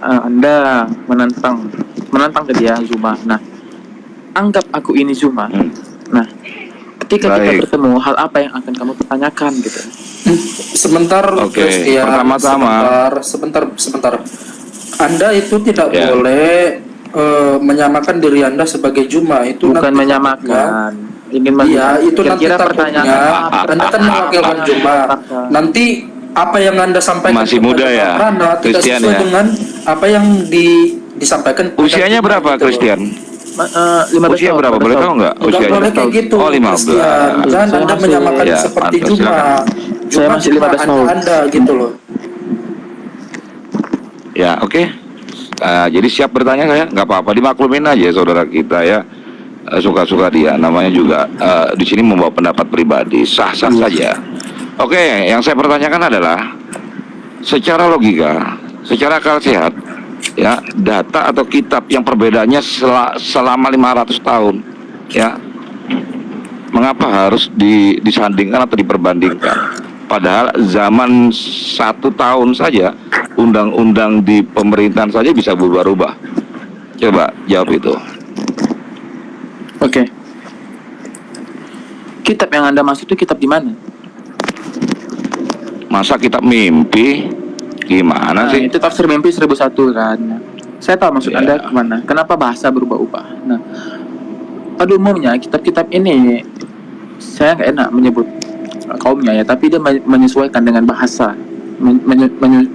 Anda menantang ke dia Zuma. Nah, anggap aku ini Zuma. Nah, ketika kita Baik. bertemu, hal apa yang akan kamu pertanyakan gitu? Sebentar, Oke, Christian. pertama-tama. Sebentar. Anda itu tidak Ya. boleh menyamakan diri Anda sebagai Juma. Itu Bukan nanti menyamakan, ingin Iya, itu nanti kira-kira takutnya pertanyaan Anda kan mewakilkan Juma. Nanti apa yang Anda sampaikan Masih muda kepada ya, Prana tidak Christian sesuai ya? dengan apa yang disampaikan kepada Usianya Juma, berapa, gitu loh. Christian? 15 Usia tahun, berapa? 15 Boleh tahun. tahu nggak? Enggak Usianya? boleh kayak gitu, Oh, 15. Christian. Jangan Saya Anda masih- menyamakan Ya, seperti pantas, Juma. silakan. Saya Juma masih cuma 15 tahun. Anda gitu loh. Ya, oke. Jadi siap bertanya saya? Nggak apa-apa, dimaklumin aja saudara kita ya. Suka-suka dia. Namanya juga di sini membawa pendapat pribadi, sah-sah saja. Oke, yang saya pertanyakan adalah secara logika, secara akal sehat, ya, data atau kitab yang perbedaannya selama 500 tahun, ya, mengapa harus disandingkan atau diperbandingkan? Padahal zaman 1 tahun saja, undang-undang di pemerintahan saja bisa berubah-ubah. Coba jawab itu. Oke. Kitab yang Anda maksud itu kitab di mana? Masa kitab mimpi? Gimana Nah, sih? itu tafsir mimpi 1001 kan. Saya tahu maksud Ya. Anda kemana. Kenapa bahasa berubah-ubah? Nah, pada umumnya kitab-kitab ini saya nggak enak menyebut kaumnya ya, tapi dia menyesuaikan dengan bahasa,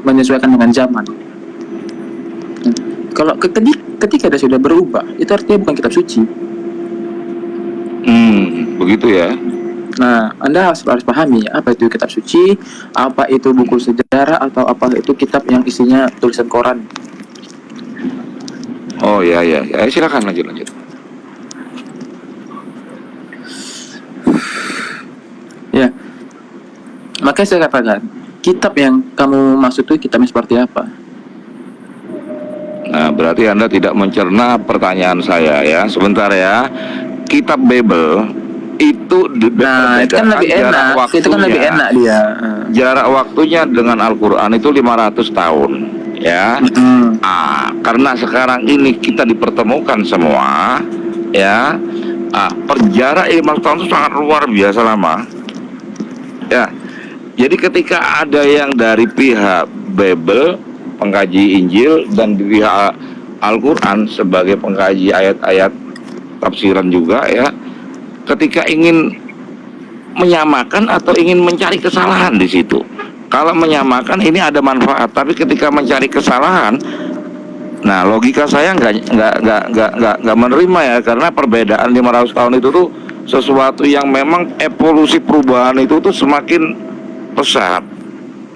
menyesuaikan dengan zaman. Nah, kalau ketika dia sudah berubah, itu artinya bukan kitab suci. Begitu ya. Nah, Anda harus pahami apa itu kitab suci, apa itu buku sejarah, atau apa itu kitab yang isinya tulisan koran. Oh ya. Silakan lanjut. Ya, makanya saya katakan kitab yang kamu maksud itu kitabnya seperti apa? Nah, berarti Anda tidak mencerna pertanyaan saya ya. Sebentar ya. Kitab Bible itu Nah, itu kan lebih enak. Itu kan lebih enak dia. Jarak waktunya dengan Al-Qur'an itu 500 tahun, ya. Karena sekarang ini kita dipertemukan semua, ya. Perjarak 500 tahun itu sangat luar biasa lama. Ya. Jadi ketika ada yang dari pihak Bible, pengkaji Injil, dan di pihak Al-Qur'an sebagai pengkaji ayat-ayat tafsiran juga ya, ketika ingin menyamakan atau ingin mencari kesalahan di situ. Kalau menyamakan ini ada manfaat, tapi ketika mencari kesalahan, nah logika saya nggak menerima ya, karena perbedaan 500 tahun itu tuh sesuatu yang memang evolusi perubahan itu tuh semakin pesat.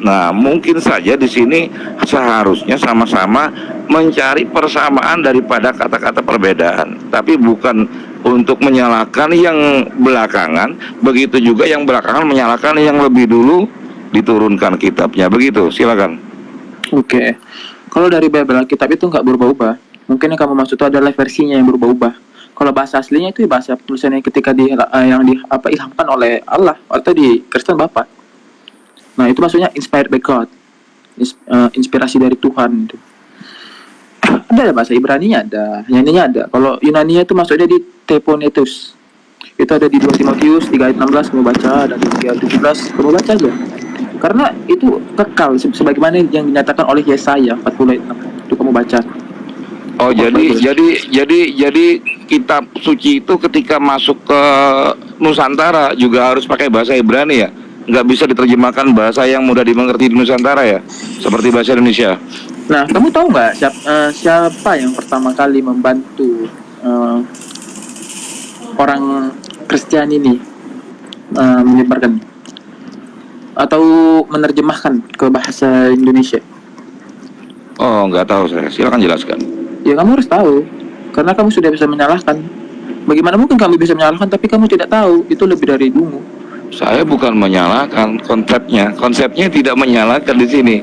Nah, mungkin saja di sini seharusnya sama-sama mencari persamaan daripada kata-kata perbedaan, tapi bukan untuk menyalahkan yang belakangan. Begitu juga yang belakangan menyalahkan yang lebih dulu diturunkan kitabnya. Begitu, silakan. Oke. Kalau dari Bible, kitab itu nggak berubah-ubah. Mungkin yang kamu maksud itu adalah versinya yang berubah-ubah. Kalau bahasa aslinya itu bahasa tulisannya ketika ilhamkan oleh Allah atau di Kristen Bapak. Nah, itu maksudnya inspired by God. Inspirasi dari Tuhan itu. Ada bahasa Ibrani-nya ada, Yunani-nya ada. Kalau Yunani itu maksudnya di Teponetus. Itu ada di 2 Timotius 3 ayat 16 kamu baca, dan di 3 ayat 17 kamu baca aja. Karena itu kekal sebagaimana yang dinyatakan oleh Yesaya 40 ayat 6. Itu kamu baca. Oh, jadi kitab suci itu ketika masuk ke Nusantara juga harus pakai bahasa Ibrani ya? Nggak bisa diterjemahkan bahasa yang mudah dimengerti di Nusantara ya? Seperti bahasa Indonesia. Nah, kamu tahu nggak siapa yang pertama kali membantu orang Kristen ini menyebarkan atau menerjemahkan ke bahasa Indonesia? Oh, nggak tahu saya. Silakan jelaskan. Ya, kamu harus tahu, karena kamu sudah bisa menyalahkan. Bagaimana mungkin kamu bisa menyalahkan tapi kamu tidak tahu? Itu lebih dari dungu. Saya bukan menyalahkan konsepnya tidak menyalahkan di sini.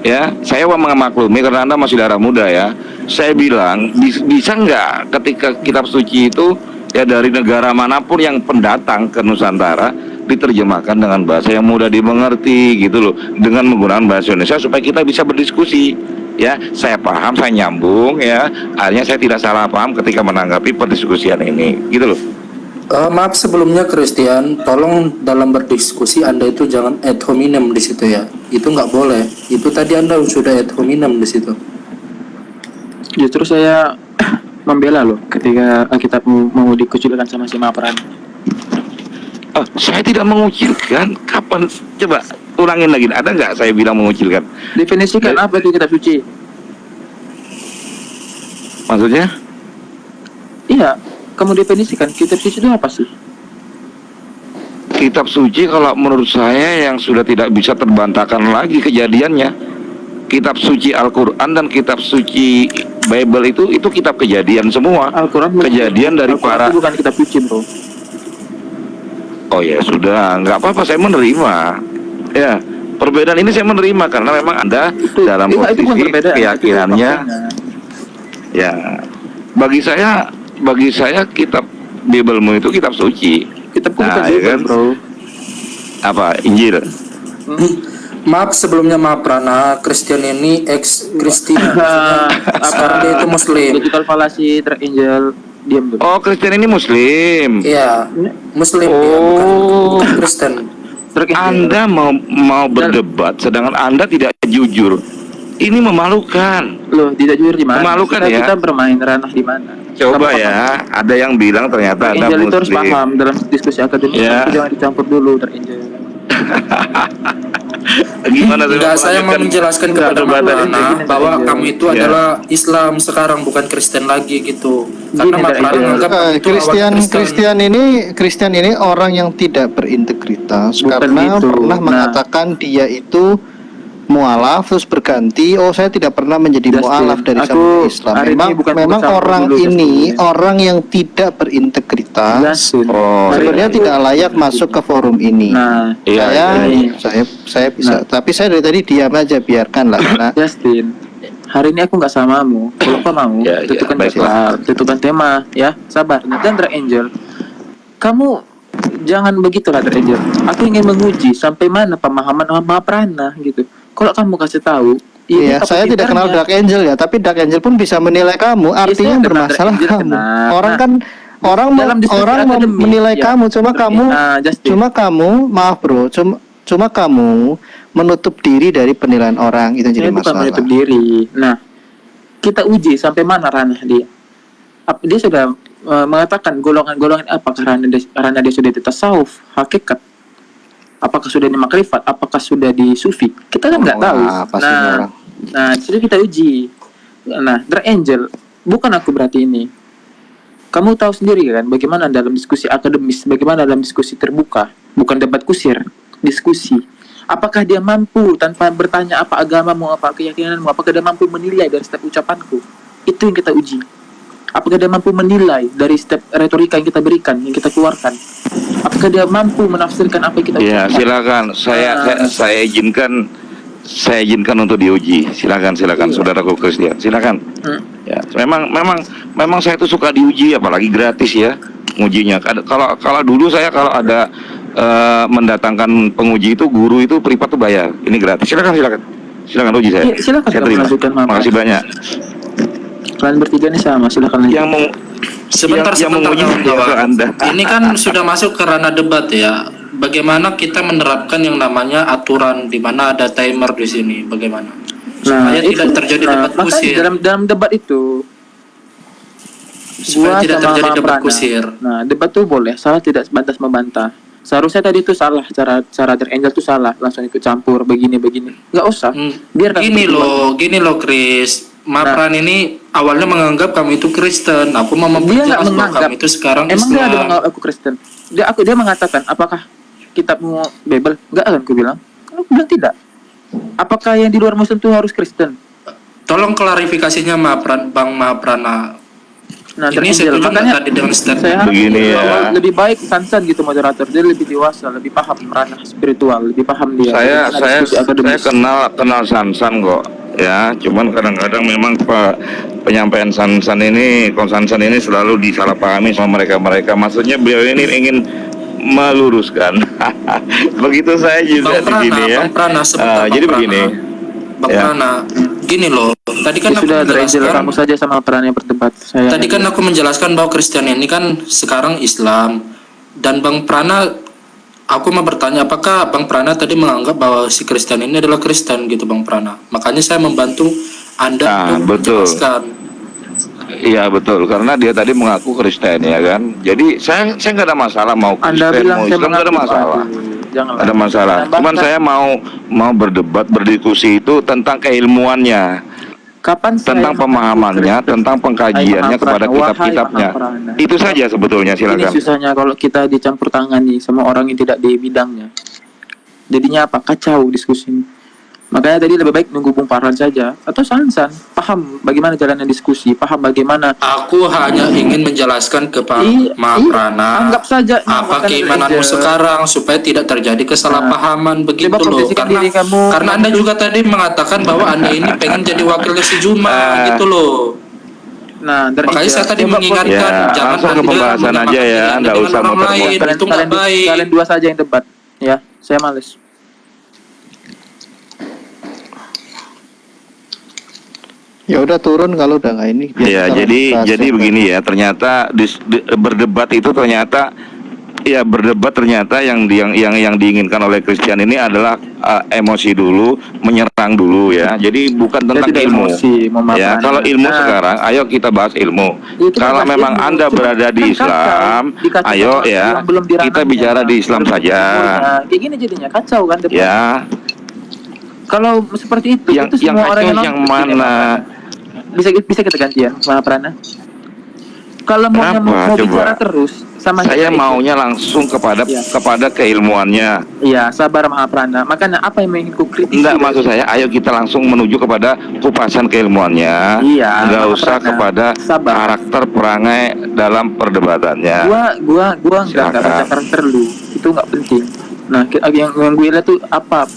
Ya, saya memaklumi karena Anda masih darah muda ya. Saya bilang bisa nggak ketika kitab suci itu ya dari negara manapun yang pendatang ke Nusantara diterjemahkan dengan bahasa yang mudah dimengerti gitu loh, dengan menggunakan bahasa Indonesia supaya kita bisa berdiskusi. ya, saya paham, saya nyambung ya. Akhirnya saya tidak salah paham ketika menanggapi perdiskusian ini, gitu loh. Maaf sebelumnya Christian, tolong dalam berdiskusi Anda itu jangan ad hominem di situ ya. Itu nggak boleh. Itu tadi Anda sudah ad hominem di situ. Justru saya membela loh ketika kita mau dikucilkan sama si Mapran. Oh, saya tidak mengucilkan. Kapan? Coba ulangin lagi. Ada nggak saya bilang mengucilkan? Definisikan apa itu kitab suci? Maksudnya? Iya, kamu definisikan kitab suci itu apa sih? Kitab suci kalau menurut saya yang sudah tidak bisa terbantahkan lagi kejadiannya. Kitab suci Al-Quran dan kitab suci Bible itu kitab kejadian semua. Al-Quran kejadian dari Al-Quran para. itu bukan kitab suci, bro. Oh ya sudah, nggak apa-apa, saya menerima. Ya, perbedaan ini saya menerima karena memang Anda dalam itu bukan posisi perbedaan, keyakinannya. Ya, bagi saya kitab Biblemu itu kitab suci. Kitabku bukan Nah, ya Bible, kan? bro. Apa? Injil. Maaf sebelumnya, maaf Prana, Christian ini ex Christian. Sekarang dia itu Muslim. Digital fallacy, track angel, diam dulu. Oh, Kristen ini Muslim. Iya, Muslim dia, Oh. bukan Kristen. Track angel. Anda mau berdebat sedangkan Anda tidak jujur. Ini memalukan. Loh, tidak jujur di mana? Memalukan ya. Kita bermain ranah di mana? Coba Kamu ya, ada yang bilang ternyata Track Anda angel itu harus Muslim. paham dalam diskusi akademik. Ya. Jangan dicampur dulu track angel. Gimana Enggak, saya mau menjelaskan kepada Mbak perdebatan Prana ini. bahwa kamu itu Ya. adalah Islam sekarang, bukan Kristen lagi gitu. Karena Gini, Mbak Prana Dek, menganggap kamu itu lawan Christian ini orang yang tidak berintegritas Bukan karena gitu. pernah Nah. mengatakan dia itu mualaf terus berganti. Oh, saya tidak pernah menjadi Justin, mualaf dari aku sama Islam. hari ini Memang bukan memang campur orang dulu, ini Justin. orang yang tidak berintegritas. Justin. Oh, Hari Sebenarnya ini- tidak layak masuk ke forum ini. Nah, Iya, saya bisa, tapi saya dari tadi diam aja, biarkanlah karena Justin, hari ini aku nggak samamu. Kalau kau mau, Ya, ya, tentukan baiklah. jadwal, tentukan tema, ya. Sabar. Dan Drag Angel, kamu jangan begitulah Drag Angel. Aku ingin menguji sampai mana pemahaman Mama Prana gitu. Kalau kamu kasih tahu, ini iya, apa saya tidak kenal pintarnya? Dark Angel ya, tapi Dark Angel pun bisa menilai kamu. Artinya saya yang kenal bermasalah Dark Angel, kamu. kenal. Orang Nah, kan dalam diskusi orang akademik, menilai ya. kamu, cuma kamu Justin. cuma kamu, maaf bro, cuma kamu menutup diri dari penilaian orang, itu Saya jadi bukan masalah. menutup diri. Nah, kita uji sampai mana ranah dia. Dia sudah mengatakan golongan-golongan apa karena dia sudah di tasawuf, hakikat. Apakah sudah di makrifat, apakah sudah di sufi? Kita kan nggak tahu. Apa sih ini orang? Nah, sudah kita uji. Nah, Drag Angel, bukan aku berarti ini. Kamu tahu sendiri kan bagaimana dalam diskusi akademis, bagaimana dalam diskusi terbuka, bukan debat kusir, diskusi. Apakah dia mampu tanpa bertanya apa agamamu, apa keyakinanmu, apakah dia mampu menilai dari setiap ucapanku? Itu yang kita uji. Apakah dia mampu menilai dari setiap retorika yang kita berikan, yang kita keluarkan? Apakah dia mampu menafsirkan apa yang kita Ya, ucapkan? silakan. Saya izinkan untuk diuji. Silakan Iya. saudaraku Christian. Silakan. Hmm. Ya, memang saya itu suka diuji, apalagi gratis ya ngujinya. Kalau dulu saya kalau ada mendatangkan penguji itu guru itu privat tuh bayar. Ini gratis. Silakan uji saya. Iya, silakan Saya kamu terima. lanjutkan, Mama. Makasih banyak. Kalian bertiga nih sama, silakan lanjut. Yang mau Sebentar, yang menguji kawan-kawan. siapa Anda? Ini kan sudah masuk ke ranah debat ya. Bagaimana kita menerapkan yang namanya aturan di mana ada timer di sini? Bagaimana? Supaya tidak terjadi debat makanya kusir. dalam debat itu Supaya gua tidak sama terjadi Mama debat Prana. kusir. Nah, debat tuh boleh, salah tidak bantah membantah. Seharusnya tadi itu salah, cara Dark Angel tuh salah, langsung ikut campur begini. Nggak usah. Biarkan Gini loh, Chris. Mapran ini awalnya menganggap kamu itu Kristen. Aku mau Dia nggak memperjelas bahwa menganggap. kamu itu sekarang Emang dia ada Islam. menganggap aku Kristen? Dia mengatakan, apakah kitabmu Bible? Enggak kan, aku bilang. Aku bilang tidak. Apakah yang di luar Muslim itu harus Kristen? Tolong klarifikasinya Bang Maprana. Nah, Ini Dark Angel, setuju nggak makanya tadi dengan statement? saya harap Begini ya. lebih baik Sansan gitu moderator, dia lebih dewasa, lebih paham ranah spiritual, lebih paham dia. Saya Bagaimana diskusi akademis. kenal Sansan kok ya, cuman kadang-kadang memang penyampaian Sansan ini selalu disalahpahami sama mereka. Maksudnya beliau ini ingin meluruskan. Begitu saya juga di sini ya. Bang Prana, sebentar, Bang jadi Prana. begini. Bang Ya. Prana, gini loh, Tadi kan Ya aku sudah, Angel, menjelaskan. kamu saja sama perannya berdebat. Saya Tadi kan aku menjelaskan bahwa Kristen ini kan sekarang Islam, dan Bang Prana, aku mau bertanya apakah Bang Prana tadi menganggap bahwa si Kristen ini adalah Kristen gitu Bang Prana. Makanya saya membantu Anda Nah, untuk betul. menjelaskan. Iya betul, karena dia tadi mengaku Kristen ya kan. Jadi saya nggak ada masalah mau Anda Kristen bilang mau saya Islam, nggak ada mengaku, masalah. aduh, janganlah. Ada masalah. Cuman Menambahkan, saya mau berdebat, berdiskusi itu tentang keilmuannya, kapan saya tentang mengaku pemahamannya, Kristen? tentang pengkajiannya Hai, kepada Maha kitab-kitabnya. Prana. Itu saja sebetulnya, Ini silakan. susahnya kalau kita dicampur tangani sama orang yang tidak di bidangnya. Jadinya apa? Kacau diskusi ini. Makanya tadi lebih baik nunggu Bung Farhan saja atau Sansan paham bagaimana jalannya diskusi, paham bagaimana Aku hanya ingin menjelaskan kepada Maha Prana anggap saja apa bahkan keimananmu Angel. sekarang supaya tidak terjadi kesalahpahaman begitu Coba loh. posisikan Karena diri kamu- Anda juga tadi mengatakan bahwa Anda ini pengen jadi wakilnya si Juma gitu loh. Nah, dari Makanya saya tadi mengingatkan Ya, jangan langsung ke Anda pembahasan menyamakan aja ya, diri Anda nggak dengan usah orang muter-muter. lain, itu nggak baik. kalian dua saja yang debat ya, saya males. Ya udah turun kalau udah nggak ini. biar Ya, kita jadi bahas jadi yang begini ya, ternyata berdebat itu ternyata yang diinginkan oleh Christian ini adalah emosi dulu, menyerang dulu ya. Jadi bukan tentang tidak ilmu. emosi, memaafkan. Ya, kalau ilmu Nah, sekarang ayo kita bahas ilmu. itu Kalau bahas memang ilmu, Anda cuma berada di kan Islam, dikacau ayo sama ya, yang belum di kita ranahnya, bicara di Islam belum saja. umurnya. Kayak gini jadinya kacau kan debat. Ya, Kalau seperti itu yang itu semua orang kacau yang mana? bisa kita gantian Maha Prana. Kalau mau Kenapa? Coba. bicara terus sama Saya kita itu. maunya langsung kepada Ya. keilmuannya. Iya, sabar Maha Prana. Makanya apa yang ingin ku kritisi? Enggak, maksud saya ayo kita langsung menuju kepada kupasan keilmuannya. Iya, Enggak Maha usah Prana. kepada Sabar. karakter perangai dalam perdebatannya. Gua enggak Silakan. baca karakter lu. Itu enggak penting. Nah, yang gue lihat tuh apa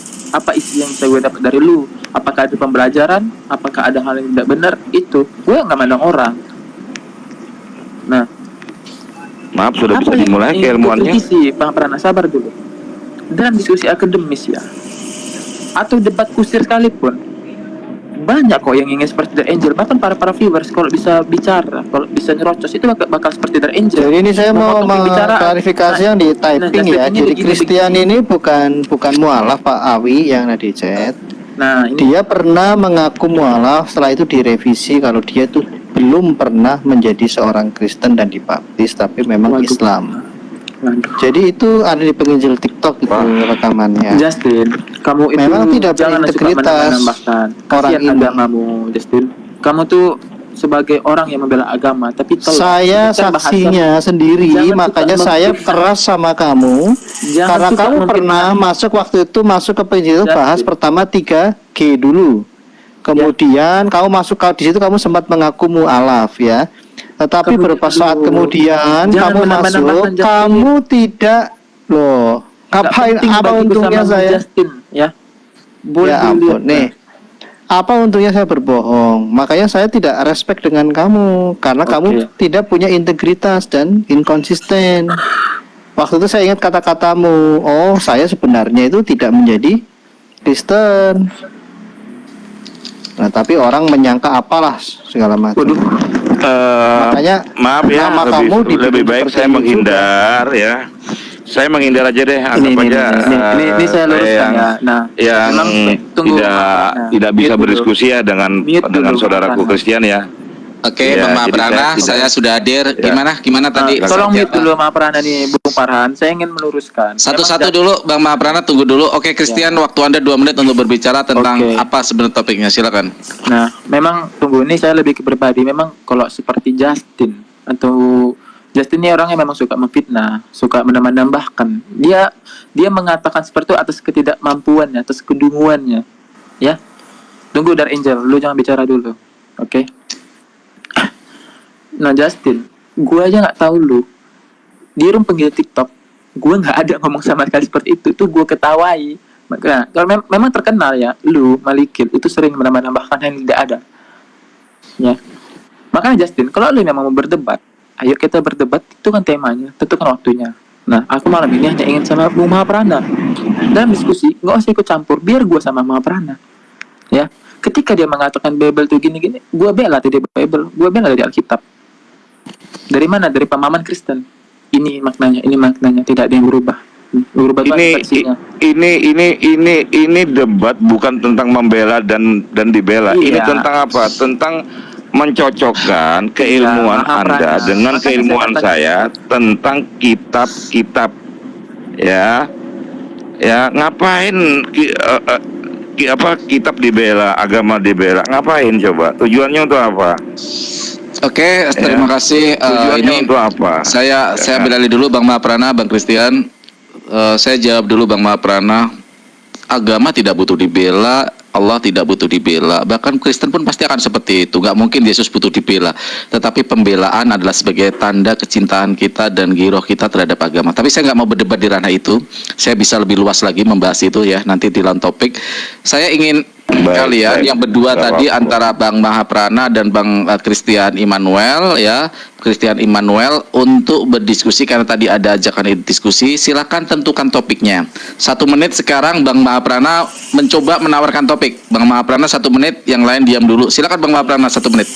isi yang saya gue dapat dari lu? Apakah ada pembelajaran? Apakah ada hal yang tidak benar? Itu gue nggak mandang orang. Nah, Maaf, sudah bisa apa yang dimulai ingin keilmuannya. ku kritisi, Bang Prana, sabar dulu. Dalam diskusi akademis ya, atau debat kusir sekalipun, banyak kok yang ingin seperti The Angel. Bahkan para viewers kalau bisa bicara, kalau bisa nyerocos itu bakal seperti The Angel. Jadi ini saya mau Memotong pembicaraan. mengklarifikasi yang di typing ya. Justin ini Jadi begini, Christian ini bukan mualaf Pak Awi yang ada di chat. Nah, ini Dia pernah mengaku mualaf, setelah itu direvisi kalau dia itu belum pernah menjadi seorang Kristen dan dibaptis, tapi memang Waduh. Islam. waduh. Jadi itu ada di penginjil TikTok itu Wah. rekamannya. Justin, kamu itu Memang tidak jangan suka berintegritas menambahkan orang kasihan ini. agamamu, Justin. Kamu tuh sebagai orang yang membela agama, tapi tolong Saya bukan bahasa- saksinya sendiri, Jangan suka makanya saya memfitnah. keras sama kamu. Jangan Karena suka kamu memfitnah. pernah masuk waktu itu masuk ke penginjil Justin. bahas pertama 3G dulu. Kemudian kamu masuk di situ kamu sempat mengaku mualaf ya. Tetapi Kemudian beberapa saat dulu. kemudian Jangan kamu menambah-nambahkan, masuk, Justin. kamu tidak loh. Nggak Ngapain penting apa bagiku untungnya sama saya? Justin, ya. Boleh Ya dulu. ampun, nih. Apa untungnya saya berbohong? Makanya saya tidak respect dengan kamu karena Oke. kamu tidak punya integritas dan inkonsisten. Waktu itu saya ingat kata-katamu, oh saya sebenarnya itu tidak menjadi Kristen. Nah tapi orang menyangka apalah segala macam. Waduh. Makanya Maaf ya, nama kamu lebih baik seperti saya itu menghindar ya. Saya menghindar aja deh, anggap aja Ini saya luruskan yang, ya. Nah, yang memang tunggu. tidak bisa Mute dulu. berdiskusi ya dengan Mute dulu, saudaraku Farhan. Christian ya. Oke, Ya, Bang Maha jadi Prana, saya saya sudah hadir. Ya. Gimana tadi? Tolong mute dulu Maha Prana nih, Bung Farhan. Saya ingin meluruskan. Satu-satu Memang dulu, Bang Maha Prana, tunggu dulu. Oke, Christian, waktu Anda 2 menit untuk berbicara tentang Oke. apa sebenarnya topiknya. Silakan. Nah, memang tunggu ini saya lebih ke pribadi. Memang kalau seperti Justin ini orangnya memang suka memfitnah, suka menambahkan. Dia mengatakan seperti itu atas ketidakmampuannya, atas kedunguannya. Ya. Tunggu dari Angel, lu jangan bicara dulu. Oke. Nah, Justin, gua aja nggak tahu lu. Di room penggil TikTok, gua nggak ada ngomong sama sekali seperti itu. Itu gua ketawai. Maka kalau memang terkenal ya, lu Malikil itu sering menambahkan yang tidak ada. Ya. Makanya Justin, kalau lu memang mau berdebat, ayo kita berdebat, itu kan temanya, tentukan waktunya. Nah, aku malam ini hanya ingin sama Bung Maha Prana. Dalam diskusi, nggak usah ikut campur, biar gua sama Maha Prana. Ya. Ketika dia mengatakan Bible tuh gini-gini, gue bela dari Bible, gue bela dari Alkitab. Dari mana? Dari pemahaman Kristen. Ini maknanya, tidak ada yang berubah. Berubah itu Ini versinya. ini debat bukan tentang membela dan dibela. Iya. Ini tentang apa? Tentang mencocokkan keilmuan Iya, Anda Prana. dengan Makanya keilmuan saya saya tentang kitab-kitab. Ya. Ya, ngapain kitab dibela, agama dibela? Ngapain coba? Tujuannya untuk apa? Oke, terima kasih. Tujuannya Ini untuk apa? saya Bilali dulu, Bang Mahaprana, Bang Christian. Saya jawab dulu, Bang Mahaprana. Agama tidak butuh dibela, Allah tidak butuh dibela. Bahkan Kristen pun pasti akan seperti itu. Gak mungkin Yesus butuh dibela. Tetapi pembelaan adalah sebagai tanda kecintaan kita dan giroh kita terhadap agama. Tapi saya nggak mau berdebat di ranah itu. Saya bisa lebih luas lagi membahas itu ya nanti di lain topik. Saya ingin kalian yang berdua tadi antara Bang Mahaprana dan Bang Christian Immanuel ya, Christian Immanuel untuk berdiskusi karena tadi ada ajakan diskusi. Silakan tentukan topiknya. 1 menit sekarang Bang Mahaprana mencoba menawarkan topik. Bang Mahaprana 1 menit, yang lain diam dulu. Silakan Bang Mahaprana 1 menit.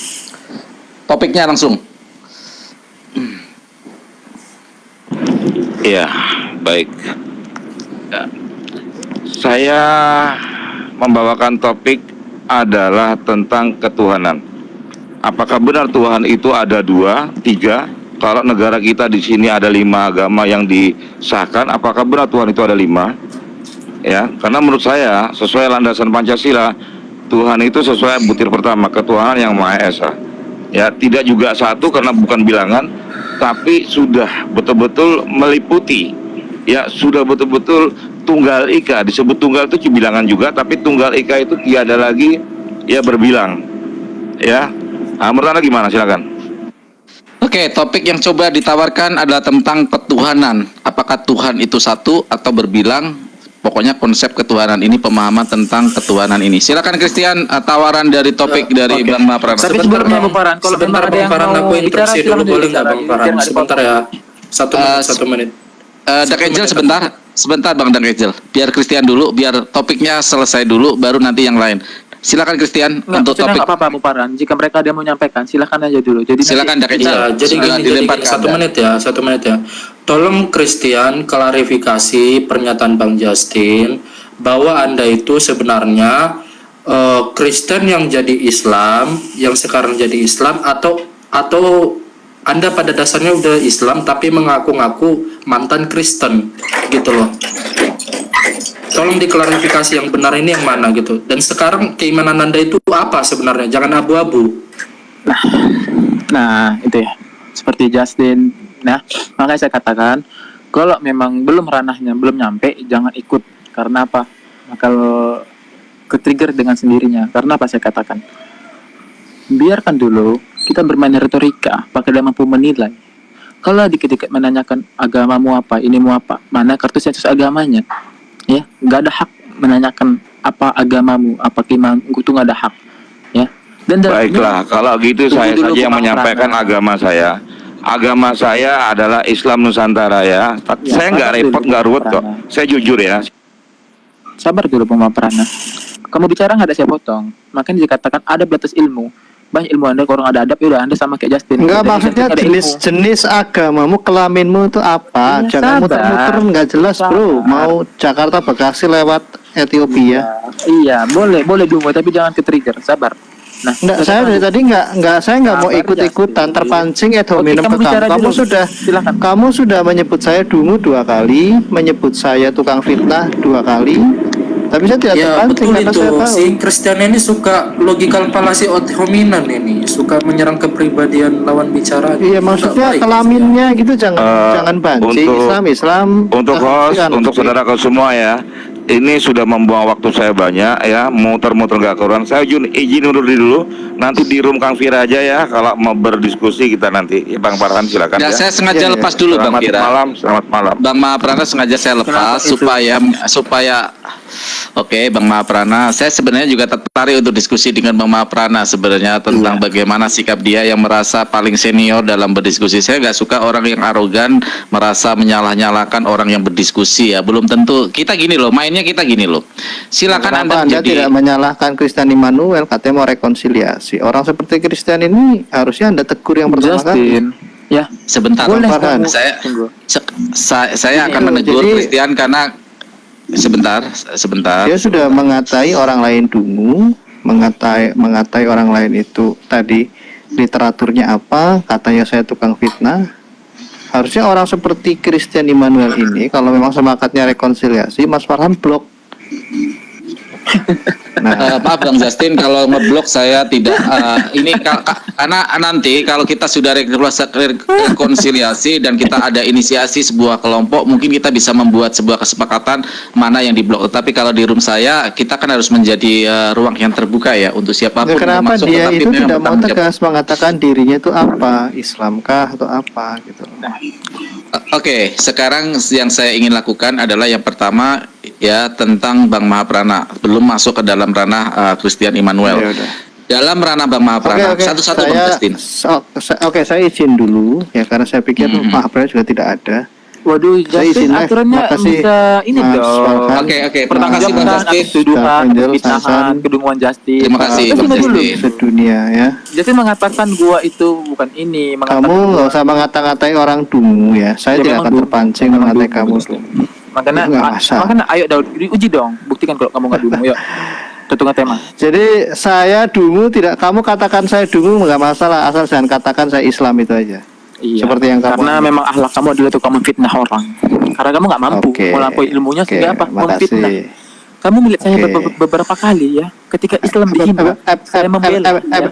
Topiknya langsung. Iya, baik. Ya. Saya membawakan topik adalah tentang ketuhanan. Apakah benar Tuhan itu ada 2, 3? Kalau negara kita di sini ada 5 agama yang disahkan, apakah benar Tuhan itu ada 5? Ya, karena menurut saya sesuai landasan Pancasila, Tuhan itu sesuai butir pertama, ketuhanan yang Maha Esa. Ya, tidak juga satu karena bukan bilangan, tapi sudah betul-betul meliputi. Ya, sudah betul-betul tunggal ika. Disebut tunggal itu bilangan juga, tapi tunggal ika itu tiada lagi ya berbilang. Ya, menurut Anda gimana? Silakan. Oke, topik yang coba ditawarkan adalah tentang ketuhanan. Apakah Tuhan itu satu atau berbilang? Pokoknya konsep ketuhanan ini, pemahaman tentang ketuhanan ini. Silakan Christian, tawaran dari topik dari Bang Mahaprana. Tapi Sebentar, sebelumnya Bang. Bang Paran, kalau Sebentar, memang ada Bang yang Paran, mau aku interupsi bicara, dulu, silakan boleh nggak, bicara. Bang Paran? Biar nggak Sebentar ya. 1 menit. Dak Angel sebentar Bang Dak Angel. Biar Christian dulu, biar topiknya selesai dulu, baru nanti yang lain. Silakan Christian untuk Maksudnya topik. nggak apa-apa Bang Paran. Jika mereka ada yang mau menyampaikan, silakan aja dulu. Jadi Silakan Dak Angel. Ya, jadi gini, dilempar ke 1 Anda. menit ya, 1 menit ya. Tolong Christian klarifikasi pernyataan Bang Justin bahwa Anda itu sebenarnya Kristen yang jadi Islam, yang sekarang jadi Islam, atau Anda pada dasarnya udah Islam tapi mengaku-ngaku mantan Kristen gitu loh. Tolong diklarifikasi yang benar ini yang mana gitu. Dan sekarang keimanan Anda itu apa sebenarnya? Jangan abu-abu. Nah, itu ya. Seperti Justin. Nah, makanya saya katakan, kalau memang belum ranahnya, belum nyampe, jangan ikut. Karena apa? Bakal ke-trigger dengan sendirinya. Karena apa saya katakan? Biarkan dulu kita bermain retorika, apakah dia mampu menilai. Kalau dikit-dikit menanyakan agamamu apa, ini mau apa, mana kartu sensus agamanya, ya, nggak ada hak menanyakan apa agamamu, apa keimananmu, itu nggak ada hak, ya. Dan Baiklah, kalau gitu Tunggu saya dulu, saja yang Bang menyampaikan Prana. agama saya. Agama saya adalah Islam Nusantara ya. Ya, Saya nggak sabar repot, dulu, nggak ruwet Bang kok. Prana. Saya jujur ya. Sabar dulu Bang Prana. Kamu bicara nggak ada saya potong. Makanya dikatakan ada batas ilmu. Banyak ilmu Anda, kalau nggak ada adab, ya udah Anda sama kayak Justin. Enggak, Jadi maksudnya Justin ada ilmu. jenis agamamu, kelaminmu itu apa? Iya, Jangan sabar. muter-muter nggak jelas, bro. Sabar. Mau Jakarta Bekasi lewat Ethiopia. Iya, boleh dulu, tapi jangan ke-trigger. Sabar. Nah, Enggak, saya dari tadi saya nggak mau Sabar, ikut-ikutan, Justin. terpancing ad Oke, hominem kamu ke bicara kamu. dulu. Silakan. Kamu sudah menyebut saya dungu 2 kali, menyebut saya tukang fitnah 2 kali. Tapi saya tidak Ya terpancing betul karena itu. saya tahu. Si Christian ini suka logical fallacy ad hominem ini, suka menyerang kepribadian lawan bicara. Iya, maksudnya Nggak baik, kelaminnya gitu jangan pancing. untuk- Islam. Untuk host, untuk saudara semua ya. Ini sudah membuang waktu saya banyak ya, muter-muter gak keruan. Saya izin undur diri dulu. Nanti di room Kang Fira aja ya. Kalau mau berdiskusi kita nanti. Ya, Bang Farhan silakan Ya, ya. saya sengaja Iya, lepas dulu Bang Selamat Fira. malam, selamat malam. Bang Mahaprana sengaja saya lepas Kenapa itu? supaya Oke, Bang Mahaprana, saya sebenarnya juga tertarik untuk diskusi dengan Bang Mahaprana sebenarnya tentang bagaimana sikap dia yang merasa paling senior dalam berdiskusi. Saya nggak suka orang yang arogan, merasa menyalah-nyalakan orang yang berdiskusi ya. Belum tentu kita gini loh, mainnya kita gini loh. Silakan Kenapa Anda Anda tidak menyalahkan Kristen Immanuel, katanya mau rekonsiliasi. Orang seperti Kristen ini harusnya Anda tegur yang pertama kali. Justin, ya. sebentar. Boleh, Farhan. Saya akan menegur Jadi- Christian karena sebentar. Dia sudah mengatai orang lain dungu, mengatai orang lain itu tadi literaturnya apa, katanya saya tukang fitnah. Harusnya orang seperti Kristen Immanuel ini kalau memang semangatnya rekonsiliasi, Mas Farhan blok. Nah, Maaf Bang Justin, kalau ngeblok saya tidak ini karena nanti kalau kita sudah rekonsiliasi dan kita ada inisiasi sebuah kelompok, mungkin kita bisa membuat sebuah kesepakatan mana yang diblok. Tetapi kalau di room saya, kita kan harus menjadi ruang yang terbuka ya untuk siapapun yang kenapa masuk, dia tetapi itu memang tidak mau bertanggung jawab. tegas mengatakan dirinya itu apa, Islamkah atau apa gitu. Oke, sekarang yang saya ingin lakukan adalah yang pertama ya tentang Bang Mahaprana, belum masuk ke dalam ranah Christian Immanuel. Ya udah. Dalam ranah Bang Mahaprana, satu-satu Bang Justin. Oke, saya izin dulu ya karena saya pikir Mahaprana juga tidak ada. Waduh, Saya izin, Justin aturannya makasih, bisa ini Mas dong. Farhan. Oke, terima kasih Bang Pertanggungjawaban Justin. atas tuduhan, Angel, fitnahan, Hasan. kedunguan Justin. Terima kasih, Terus Bang ini dulu. Justin. Sedunia ya. Justin mengatakan gua itu bukan ini. Mengatakan Kamu gua- nggak usah mengata-ngatai orang dungu ya. Saya Ya, tidak memang akan dungu. terpancing Memang mengatai dungu, kamu. Justin. Makanya, Itu nggak masalah. makanya ayo Daud, diuji dong. Buktikan kalau kamu nggak dungu. Yuk, tentukan tema. Jadi saya dungu tidak, kamu katakan saya dungu nggak masalah, asal jangan katakan saya Islam itu aja. Iya. Seperti yang kamu Karena ambil. memang akhlak kamu adalah untuk kamu fitnah orang. Karena kamu nggak mampu Oke. melampaui ilmunya Oke, sehingga apa? Memfitnah. makasih. Kamu melihat saya Oke. beberapa kali ya, ketika Islam dihina, saya membela. ya.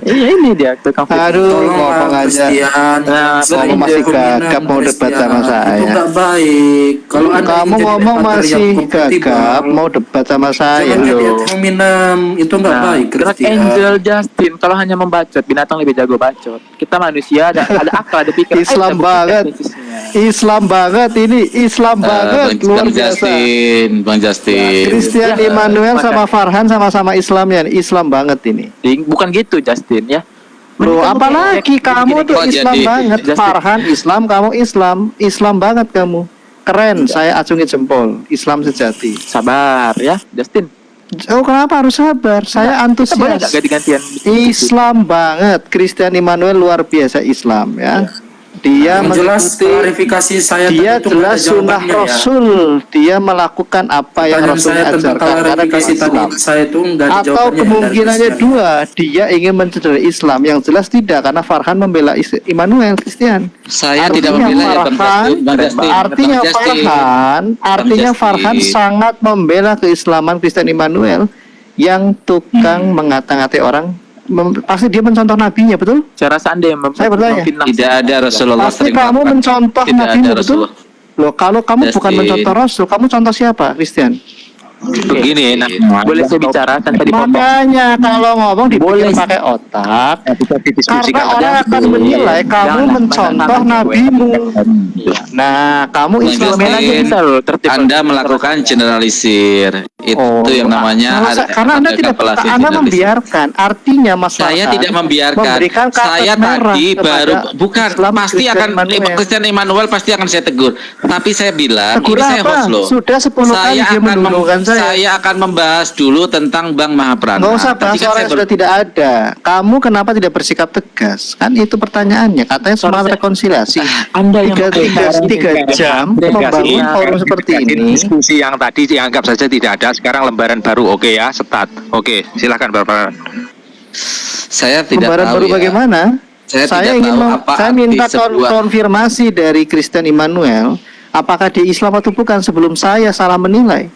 Iya ini dia tukang fitnah. Aduh, Tolonglah, ngomong aja. Christian. Nah, Kamu masih gagap mau debat sama Itu saya. nggak baik. Kalau Anda Kamu ingin jadi ngomong debater masih yang kompatibel, gagap mau debat sama saya jangan jadi loh. ad hominem. Itu nggak Nah, baik, gerak Christian. Angel Justin kalau hanya membacot, binatang lebih jago bacot. Kita manusia ada akal, ada pikiran. Ayo Islam kita buktikan banget. tesisnya. Islam banget ini, Islam banget, luar Bang biasa. Bang Justin. Christian Ya, Immanuel maka- sama Farhan sama-sama Islam ya, Islam banget ini. Bukan gitu Justin ya. Loh, Mending apalagi kamu tuh Oh, Islam jadi- banget. Justin. Farhan Islam, kamu Islam banget kamu. Keren, saya acungi jempol. Islam sejati. sabar ya Justin. Oh, kenapa harus sabar? Saya Kita boleh antusias. nggak ganti-gantian? Islam banget. Christian Immanuel luar biasa Islam ya. Dia Yang jelas mengikuti, klarifikasi saya dia tadi itu jelas ada sunnah jawabannya ya. Rasul. Dia melakukan apa yang Pertanyaan Rasul saya tentang ajarkan karena dia klarifikasi tadi Islam. saya itu nggak ada Atau jawabannya kemungkinannya dari dua, dia ingin mencederai Islam. Yang jelas tidak, karena Farhan membela Immanuel Christian. Saya Artinya tidak membela ya Bang Farhan, Justin. Bang Justin. artinya Bang Justin. artinya Justin. Farhan sangat membela keislaman Kristen Immanuel yang tukang mengata-ngatai orang. Pasti dia mencontoh nabinya, betul? Saya rasa Anda yang Saya bertanya. memfitnah. Tidak ada Rasulullah Pasti sering kamu melakukan. mencontoh Tidak nabimu, ada betul? Rasulullah. Loh, kalau kamu bukan Justin. mencontoh Rasul, kamu contoh siapa, Christian? Begini, boleh saya bicara tanpa dipotong? Makanya kalau ngomong dipikir Boleh. pakai otak, karena orang aja. akan menilai kamu Jangan mencontoh bahas-bahas nabimu. Iya. Nah, kamu Bang Islam Justin, aja bisa loh, tertib. Anda melakukan generalisir. Itu yang namanya karena Anda tidak, kapitulasi Anda generalisir. membiarkan. Artinya Mas Saya Farhan tidak membiarkan. memberikan karpet Saya merah tadi kepada baru bukan Islam pasti Christian akan Immanuel. Christian Immanuel pasti akan saya tegur. Tapi saya bilang Tegur ini saya apa? host loh. Sudah 10 kali Saya dia akan mendudungkan saya. saya akan membahas dulu tentang Bang Mahaprana. Nggak usah Tadi bahas kan orang saya yang sudah tidak ada. Kamu kenapa tidak bersikap tegas? Kan itu pertanyaannya. Katanya semangat rekonsiliasi. Anda yang Tiga jam membangun forum seperti ini. Diskusi yang tadi dianggap saja tidak ada, sekarang lembaran baru. Oke ya, start. Oke, silakan Bapak. Saya tidak Lembaran tahu baru ya. bagaimana? Saya Saya tidak ingin tahu apa saya arti minta sebuah- konfirmasi dari Christian Immanuel, apakah dia Islam atau bukan sebelum saya salah menilai.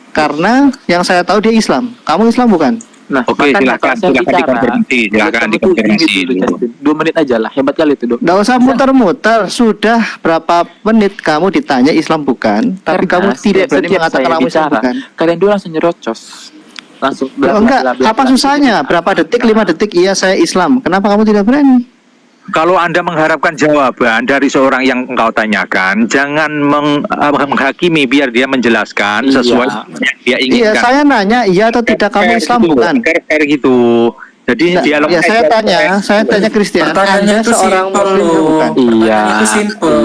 Karena yang saya tahu dia Islam. Kamu Islam bukan? Nah, Oke, makanya silakan, kalau saya silakan bicara, dikonfirmasi, silakan kamu tuh dikonfirmasi gini dulu, dulu. Justin. 2 menit aja lah, hebat kali itu, Dok. Nggak usah muter-muter. Sudah berapa menit kamu ditanya Islam bukan, tapi Karena kamu tidak berani setiap mengatakan saya kamu Islam bicara, bukan. kalian dulu langsung nyerocos. Langsung Loh, enggak, apa susahnya? Berapa detik? 5 detik iya saya Islam. Kenapa kamu tidak berani? kalau Anda mengharapkan jawaban dari seorang yang engkau tanyakan, jangan menghakimi, biar dia menjelaskan sesuai yang dia Iya, inginkan. saya nanya iya atau tidak kamu Islam bukan? Fair gitu. Jadi dialog Ya saya tanya Christian, Pertanyaannya Anda itu seorang simpel muslim loh. bukan? Pertanyaannya itu simpel.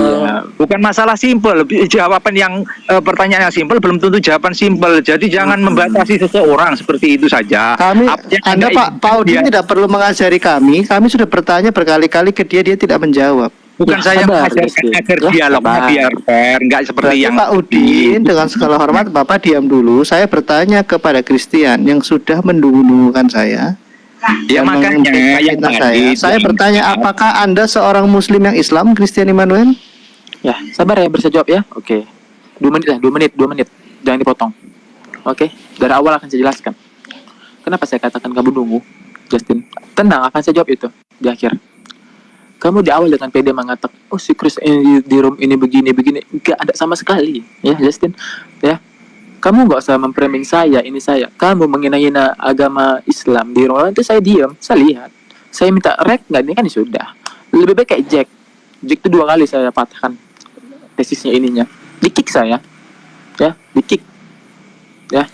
bukan masalah simpel, jawaban yang pertanyaan yang simpel belum tentu jawaban simpel. Jadi jangan membatasi seseorang seperti itu saja. Apa yang Anda Pak Udin dia- tidak perlu mengajari kami sudah bertanya berkali-kali ke dia tidak menjawab. bukan Ya, saya sabar, mengajarkan Gusti. agar Ya, dialognya sabar. biar fair, nggak seperti Berarti yang Pak Udin dengan segala hormat Bapak diam dulu. Saya bertanya kepada Christian yang sudah mendungu-dungukan saya. ya yang makanya mengfitnah yang tadi saya bertanya apakah Anda seorang muslim yang Islam, Christian Immanuel? Ya, sabar ya, bisa jawab ya. Oke. 2 menit lah, 2 menit. Jangan dipotong. Oke, dari awal akan saya jelaskan. Kenapa saya katakan kamu nunggu, Justin? Tenang, akan saya jawab itu di akhir. Kamu di awal dengan pede mengatakan, oh si Chris ini di room ini begini. Gak ada sama sekali. Ya, Justin. Ya. Kamu gak usah memframing saya, ini saya. Kamu menghina-hina agama Islam di room itu saya diam, saya lihat. Saya minta rek nggak, ini kan sudah. Lebih baik kayak Jack. Jack itu 2 kali saya patahkan tesisnya ininya. Di-kick saya. Ya, di-kick. Ya.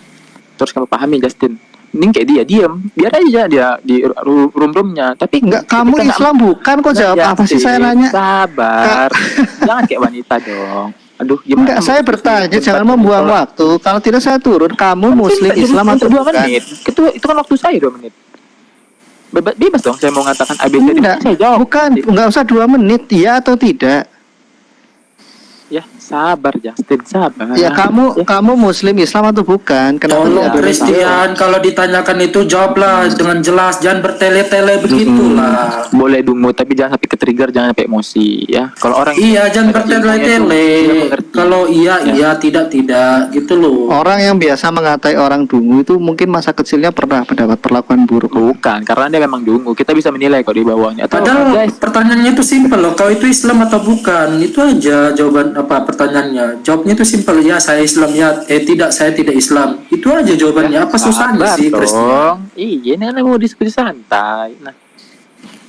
Terus kamu pahami Justin. Mending kayak dia diam, biar aja dia di room-roomnya. Tapi Enggak, kamu kita nggak- Islam bukan kok jawab Nah, apa sih saya Justin, nanya? Sabar. Jangan kayak wanita dong. Aduh, gimana? Enggak, saya bertanya jangan membuang waktu. Kalau tidak saya turun. Kamu muslim Islam atau 2 bukan? menit. Itu kan waktu saya 2 menit. Bebas dong saya mau mengatakan ABCD. Enggak, Saya jawab. bukan, enggak usah 2 menit, iya atau tidak. Ya, sabar Justin, sabar. Ya kamu muslim Islam atau bukan? Kenapa Tolong tidak? Christian, kalau ditanyakan itu jawablah dengan jelas, jangan bertele-tele begitulah. Boleh dungu, tapi jangan sampai ke-trigger, jangan sampai emosi ya. Kalau orang Iya, jangan bertele-tele. Kalau iya, tidak gitu loh. Orang yang biasa mengatai orang dungu itu mungkin masa kecilnya pernah mendapat perlakuan buruk. bukan, karena dia memang dungu. Kita bisa menilai kok di bawahnya. Atau Padahal guys, pertanyaannya itu simpel loh. Kau itu Islam atau bukan? Itu aja jawaban pertanyaannya. Jawabnya itu simpel, ya saya Islam ya. Tidak, saya tidak Islam. Itu aja jawabannya. Apa susahnya sabar sih Christian? dong. Iya, ini kan mau diskusi santai. Nah,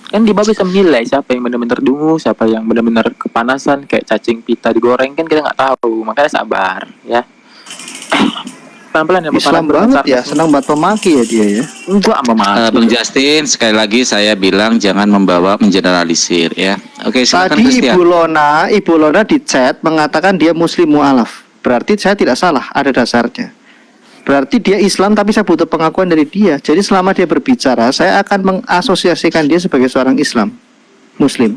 kan di bawah bisa menilai siapa yang benar-benar dungu, siapa yang benar-benar kepanasan kayak cacing pita digoreng, kan kita nggak tahu. Makanya sabar ya. Pelan-pelan ya, Islam pelan-pelan, banget ya, sarkas. senang banget memaki ya dia ya. Enggak sama Bang Justin, sekali lagi saya bilang jangan membawa mengeneralisir ya. Oke, silakan Tadi Christian. Ibu Lona di chat mengatakan dia muslim mu'alaf. Berarti saya tidak salah, ada dasarnya. Berarti dia Islam tapi saya butuh pengakuan dari dia. Jadi selama dia berbicara, saya akan mengasosiasikan dia sebagai seorang Islam, muslim.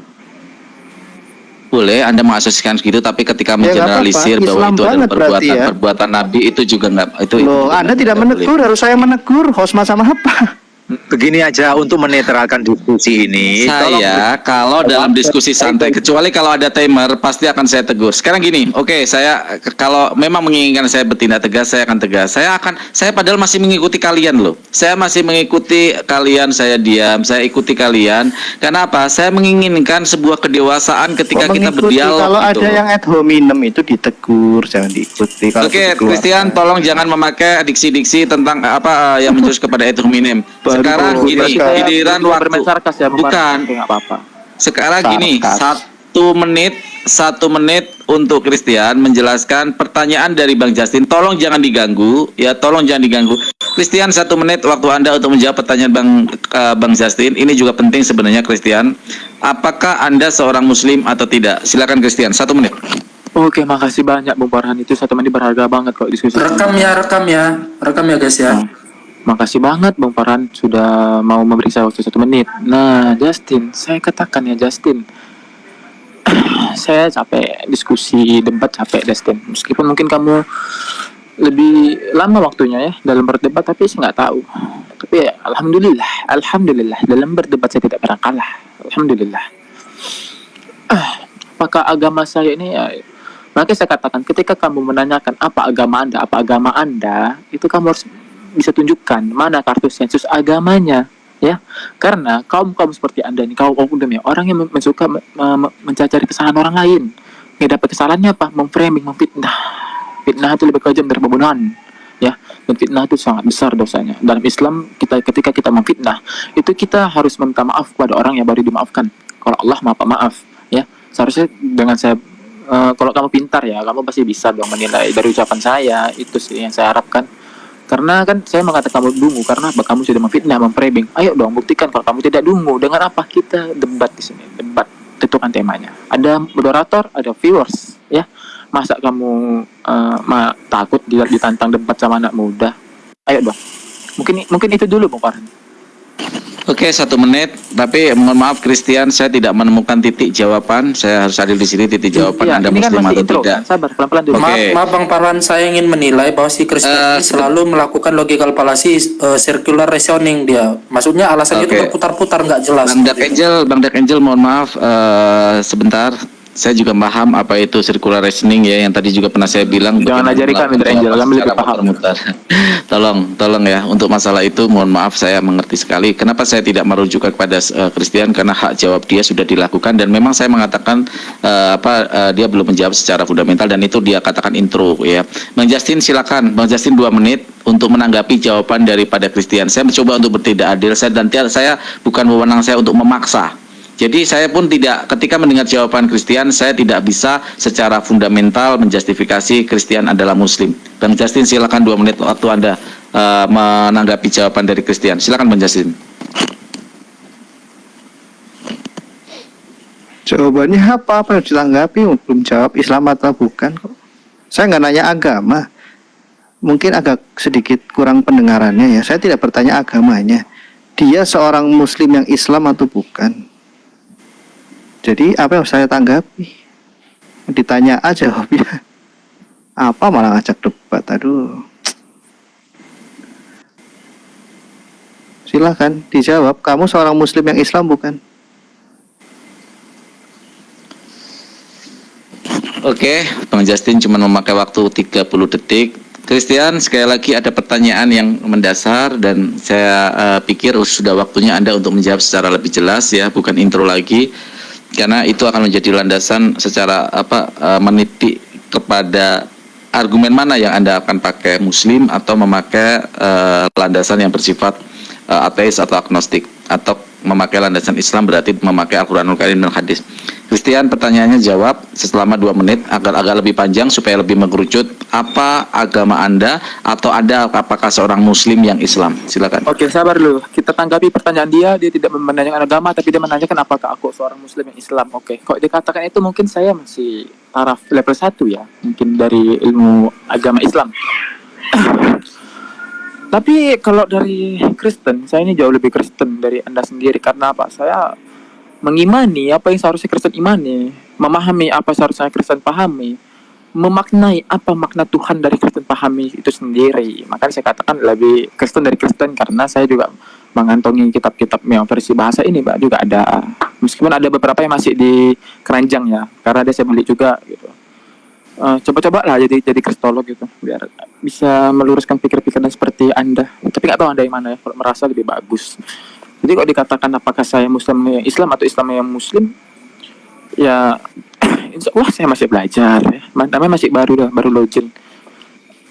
Boleh Anda mengasosiasikan gitu, tapi ketika Ya, nggak mengeneralisir apa-apa. bahwa Islam itu adalah banget berarti ya. perbuatan Nabi itu juga nggak itu. Loh, Anda tidak menegur, harus saya menegur. Host sama apa? begini aja untuk menetralkan diskusi ini. Saya kalau dalam diskusi santai, kecuali kalau ada timer, pasti akan saya tegur. Sekarang gini, oke, saya kalau memang menginginkan saya bertindak tegas, saya akan tegas. Saya padahal masih mengikuti kalian loh. Saya masih mengikuti kalian, saya diam, saya ikuti kalian. Kenapa? Saya menginginkan sebuah kedewasaan ketika kita Mengikuti, berdialog. kalau gitu ada loh. yang ad hominem itu ditegur, jangan diikuti. Kalau Oke, dikeluarkan. Christian, tolong jangan memakai diksi-diksi tentang apa yang menjurus kepada ad hominem. Sekarang Baru gini, kita- giliran Dia waktu. bermain sarkas ya, Bukan. nggak apa-apa. Sekarang gini, Sarkas. 1 menit untuk Christian menjelaskan pertanyaan dari Bang Justin. Tolong jangan diganggu, ya, tolong jangan diganggu. Christian, 1 menit waktu Anda untuk menjawab pertanyaan Bang Justin. Ini juga penting sebenarnya, Christian. Apakah Anda seorang Muslim atau tidak? Silakan Christian, 1 menit. Oke, makasih banyak Bung Farhan, itu 1 menit berharga banget kok diskusi. Rekam ya guys ya. Makasih banget Bung Farhan sudah mau memberi saya waktu 1 menit. Nah, Justin, saya katakan ya Justin, saya capek diskusi debat, capek Justin. Meskipun mungkin kamu lebih lama waktunya ya dalam berdebat, tapi saya nggak tahu. Tapi ya, alhamdulillah dalam berdebat saya tidak pernah kalah. Alhamdulillah. Apakah agama saya ini ya, makanya saya katakan ketika kamu menanyakan apa agama anda, itu kamu harus bisa tunjukkan mana kartu sensus agamanya ya, karena kaum seperti anda ini, kaum umum ya, orang yang suka mencari kesalahan orang lain, nggak dapat kesalahannya apa, memframing, fitnah itu lebih kejam dari pembunuhan ya, dan fitnah itu sangat besar dosanya dalam Islam. Ketika kita memfitnah itu kita harus meminta maaf kepada orang yang baru dimaafkan. Kalau Allah maaf maaf ya. Seharusnya dengan saya kalau kamu pintar ya, kamu pasti bisa dong menilai dari ucapan saya. Itu sih yang saya harapkan. Karena kan saya mengatakan kamu dungu karena kamu sudah memfitnah, memframing. Ayo dong buktikan kalau kamu tidak dungu. Dengan apa kita debat di sini? Debat, tentukan temanya. Ada moderator, ada viewers, ya. Masa kamu takut ditantang debat sama anak muda? Ayo dong. Mungkin itu dulu Bung Farhan. Oke, 1 menit. Tapi mohon maaf Christian, saya tidak menemukan titik jawaban. Saya harus hadir di sini titik jawaban Anda ini kan Muslim masih atau intro, tidak. kan? Sabar, pelan-pelan dulu. Oke. Maaf Bang Farhan, saya ingin menilai bahwa si Kristen ini selalu melakukan logical fallacy, circular reasoning dia. Maksudnya alasannya itu Oke. berputar-putar nggak jelas. Bang Dark Angel, mohon maaf sebentar. Saya juga paham apa itu circular reasoning ya, yang tadi juga pernah saya bilang. Jangan ajari kami, Dark Angel, kami lebih paham. Tolong ya, untuk masalah itu mohon maaf saya mengerti sekali. Kenapa saya tidak merujuk kepada Christian, karena hak jawab dia sudah dilakukan dan memang saya mengatakan dia belum menjawab secara fundamental dan itu dia katakan intro ya. Bang Justin silakan, Bang Justin 2 menit untuk menanggapi jawaban daripada Christian. Saya mencoba untuk bertindak adil, saya bukan wewenang saya untuk memaksa. Jadi saya pun tidak, ketika mendengar jawaban Christian, saya tidak bisa secara fundamental menjustifikasi Christian adalah Muslim. Bang Justin silakan 2 menit waktu Anda menanggapi jawaban dari Christian. Silakan Bang Justin. Jawabannya apa yang ditanggapi? Belum jawab Islam atau bukan kok. Saya nggak nanya agama. Mungkin agak sedikit kurang pendengarannya ya. Saya tidak bertanya agamanya. Dia seorang Muslim yang Islam atau bukan. Jadi apa yang saya tanggapi? Ditanya aja jawabnya. Apa malah ngajak debat? Aduh. Silakan dijawab. Kamu seorang Muslim yang Islam bukan? Oke, Bang Justin cuma memakai waktu 30 detik. Christian, sekali lagi ada pertanyaan yang mendasar dan saya pikir sudah waktunya Anda untuk menjawab secara lebih jelas ya, bukan intro lagi. Karena itu akan menjadi landasan secara menitik kepada argumen mana yang Anda akan pakai, Muslim atau memakai landasan yang bersifat ateis atau agnostik, atau memakai landasan Islam berarti memakai Al-Qur'anul Karim dan hadis. Christian, pertanyaannya jawab selama 2 menit agar agak lebih panjang supaya lebih mengerucut. Apa agama Anda atau Anda apakah seorang Muslim yang Islam? Silakan. Oke, sabar dulu. Kita tanggapi pertanyaan dia. Dia tidak menanyakan agama, tapi dia menanyakan apakah aku seorang Muslim yang Islam. Oke, kok dikatakan itu mungkin saya masih taraf level 1 ya, mungkin dari ilmu agama Islam. Tapi kalau dari Kristen, saya ini jauh lebih Kristen dari Anda sendiri. Karena apa? Saya mengimani apa yang seharusnya Kristen imani, memahami apa seharusnya Kristen pahami, memaknai apa makna Tuhan dari Kristen pahami itu sendiri. Makanya saya katakan lebih Kristen dari Kristen karena saya juga mengantongi kitab-kitab yang versi bahasa ini, Mbak, juga ada. Meskipun ada beberapa yang masih di keranjang ya, karena ada saya beli juga gitu. Coba-coba lah jadi kristolog gitu, biar bisa meluruskan pikir-pikiran seperti Anda. Tapi nggak tahu Anda yang mana ya, kalau merasa lebih bagus. Jadi kalau dikatakan apakah saya Muslim yang Islam atau Islam yang Muslim, ya insya Allah saya masih belajar ya. Namanya masih baru login,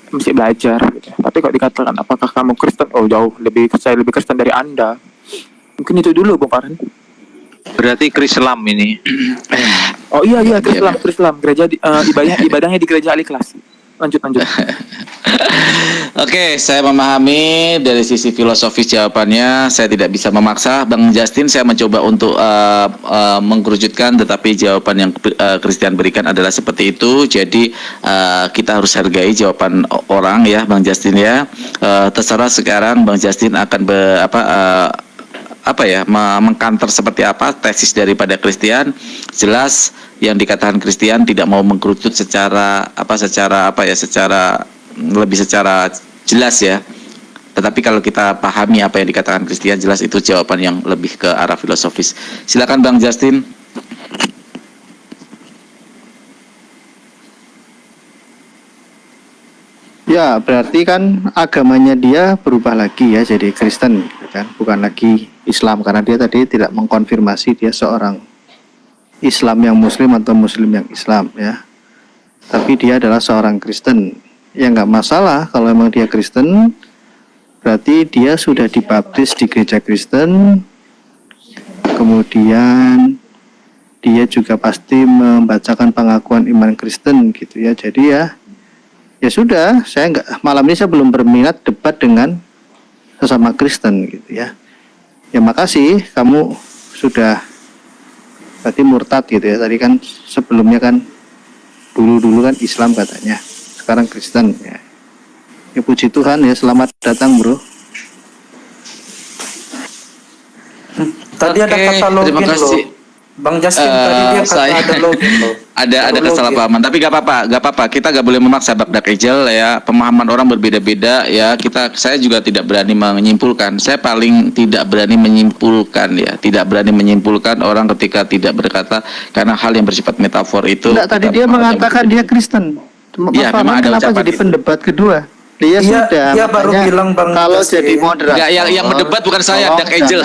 masih belajar gitu. Tapi kalau dikatakan apakah kamu Kristen, oh jauh saya lebih Kristen dari Anda. Mungkin itu dulu Bung Farhan. Berarti Krislam ini. Oh iya Krislam gereja ibadahnya di gereja Al-Ikhlas. Lanjut. Oke, saya memahami dari sisi filosofis jawabannya. Saya tidak bisa memaksa Bang Justin. Saya mencoba untuk mengkerucutkan, tetapi jawaban yang Christian berikan adalah seperti itu. Jadi kita harus hargai jawaban orang ya, Bang Justin ya. Terserah sekarang Bang Justin akan mengkanter seperti apa tesis daripada Christian. Jelas yang dikatakan Christian tidak mau mengkerucut secara jelas ya. Tetapi kalau kita pahami apa yang dikatakan Christian, jelas itu jawaban yang lebih ke arah filosofis. Silakan Bang Justin. Ya, berarti kan agamanya dia berubah lagi ya, jadi Kristen gitu kan, bukan lagi Islam, karena dia tadi tidak mengkonfirmasi dia seorang Islam yang Muslim atau Muslim yang Islam ya. Tapi dia adalah seorang Kristen. Ya nggak masalah kalau memang dia Kristen, berarti dia sudah dibaptis di gereja Kristen, kemudian dia juga pasti membacakan pengakuan iman Kristen gitu ya. Jadi ya sudah, saya nggak, malam ini saya belum berminat debat dengan sesama Kristen gitu ya. Ya makasih, kamu sudah tadi murtad gitu ya. Tadi kan sebelumnya kan dulu kan Islam katanya, sekarang Kristen ya. Ya puji Tuhan ya, selamat datang bro. Tadi ada Oke, kata login terima kasih. loh. Bang Justin tadi dia kata ada login loh. ada login. kesalahpahaman, tapi gak apa-apa, kita gak boleh memaksa Bagdak Ijal ya, pemahaman orang berbeda-beda ya, saya juga tidak berani menyimpulkan, saya paling tidak berani menyimpulkan ya, tidak berani menyimpulkan orang ketika tidak berkata, karena hal yang bersifat metafor itu. Enggak, tadi dia mengatakan dia Kristen. Iya, memang ada kenapa ucapan jadi itu. pendebat kedua? Dia Iya, sudah. dia baru makanya bilang Bang kalau Justin. jadi moderator. Enggak, yang mendebat bukan saya, tolong Dak Angel.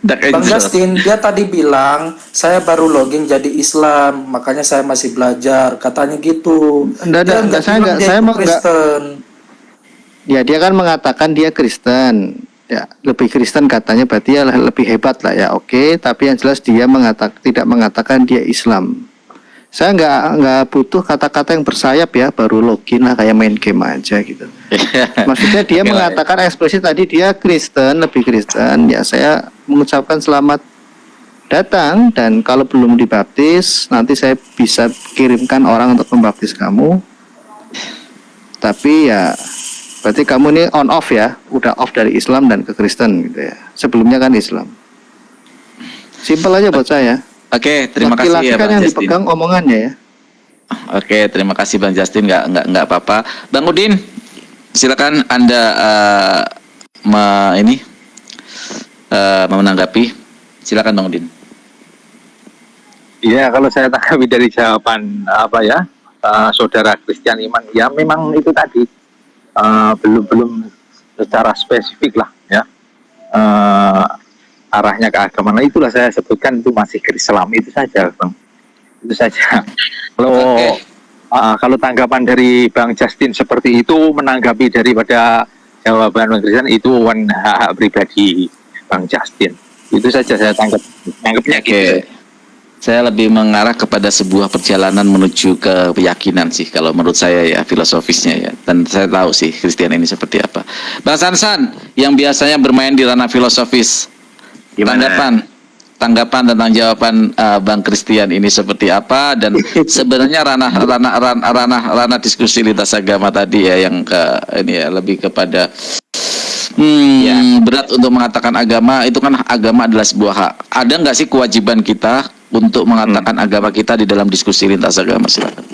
Dak Bang Angel. Justin, dia tadi bilang saya baru login jadi Islam, makanya saya masih belajar, katanya gitu. Enggak, Dia enggak, saya bilang enggak, dia saya itu mau enggak. Kristen. Ya dia kan mengatakan dia Kristen. Ya, lebih Kristen katanya, berarti ya lebih hebat lah ya. Oke, tapi yang jelas dia tidak mengatakan dia Islam. Saya nggak butuh kata-kata yang bersayap ya, baru login lah kayak main game aja gitu. Maksudnya dia Oke lah. mengatakan ekspresi tadi dia Kristen, lebih Kristen. Ya saya mengucapkan selamat datang, dan kalau belum dibaptis nanti saya bisa kirimkan orang untuk membaptis kamu. Tapi ya berarti kamu ini on off ya, udah off dari Islam dan ke Kristen gitu ya. Sebelumnya kan Islam. Simpel aja buat saya. Oke, terima kasih Laki-laki ya kan Bang yang Justin. dipegang omongannya ya. Oke, terima kasih Bang Justin, nggak apa-apa. Bang Udin, silakan Anda menanggapi. Silakan Bang Udin. Iya, kalau saya tanggapi dari jawaban saudara Christian Iman, ya memang itu tadi belum secara spesifik lah ya, arahnya ke agama. Nah, itulah saya sebutkan itu masih ke Islam, itu saja Bang, itu saja. Kalau tanggapan dari Bang Justin seperti itu, menanggapi daripada jawaban Bang Christian itu hak pribadi Bang Justin. Itu saja saya tanggapnya gitu. Oke. Saya lebih mengarah kepada sebuah perjalanan menuju ke keyakinan sih, kalau menurut saya ya, filosofisnya ya. Dan saya tahu sih Christian ini seperti apa. Bang Sansan, yang biasanya bermain di ranah filosofis, tanggapan tentang jawaban Bang Christian ini seperti apa, dan sebenarnya ranah diskusi lintas agama tadi ya, yang ini ya lebih kepada berat untuk mengatakan agama itu kan, agama adalah sebuah hak. Ada nggak sih kewajiban kita untuk mengatakan agama kita di dalam diskusi lintas agama? Silakan.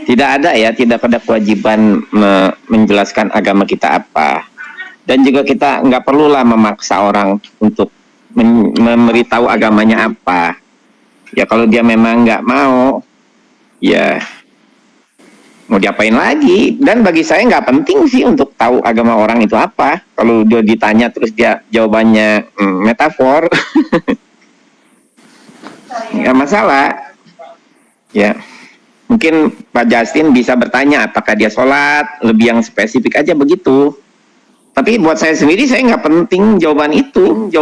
Tidak ada ya, tidak ada kewajiban menjelaskan agama kita apa. Dan juga kita nggak perlulah memaksa orang untuk memberitahu agamanya apa. Ya kalau dia memang nggak mau, ya mau diapain lagi. Dan bagi saya nggak penting sih untuk tahu agama orang itu apa. Kalau dia ditanya terus dia jawabannya metafor, nggak masalah. Ya, mungkin Pak Justin bisa bertanya apakah dia sholat, lebih yang spesifik aja begitu. Tapi buat saya sendiri, saya nggak penting jawaban itu.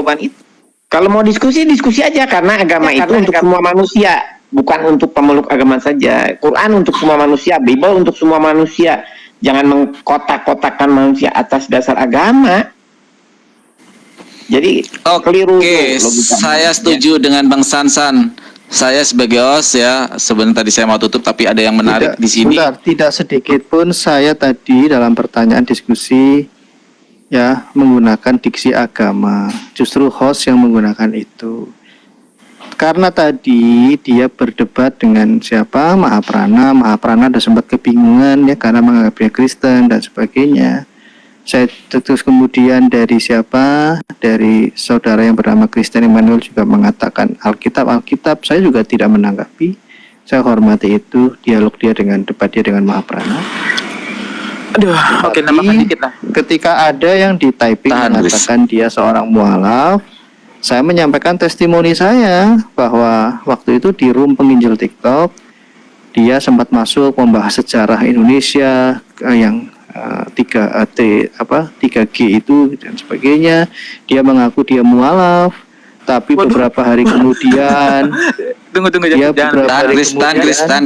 Kalau mau diskusi aja, karena agama itu untuk semua manusia, bukan untuk pemeluk agama saja. Quran untuk semua manusia, Bible untuk semua manusia. Jangan mengkotak-kotakan manusia atas dasar agama. Jadi keliru. Oke, saya setuju dengan Bang Sansan. Saya sebagai host ya, sebenarnya tadi saya mau tutup, tapi ada yang menarik di sini. Bentar, tidak sedikit pun saya tadi dalam pertanyaan diskusi ya menggunakan diksi agama. Justru host yang menggunakan itu. Karena tadi dia berdebat dengan siapa? Mahaprana ada sempat kebingungan ya karena menganggapnya Kristen dan sebagainya. Saya terus kemudian dari siapa? Dari saudara yang bernama Christian Emmanuel juga mengatakan Alkitab. Saya juga tidak menanggapi. Saya hormati itu dialog dia dengan debat dia dengan Mahaprana. Aduh, oke, nambahkan dikit lah. Ketika ada yang di typing mengatakan dia seorang mualaf, saya menyampaikan testimoni saya bahwa waktu itu di room penginjil TikTok dia sempat masuk membahas sejarah Indonesia yang 3G itu dan sebagainya. Dia mengaku dia mualaf, tapi Waduh. beberapa hari kemudian Tunggu dia jangan. beberapa hari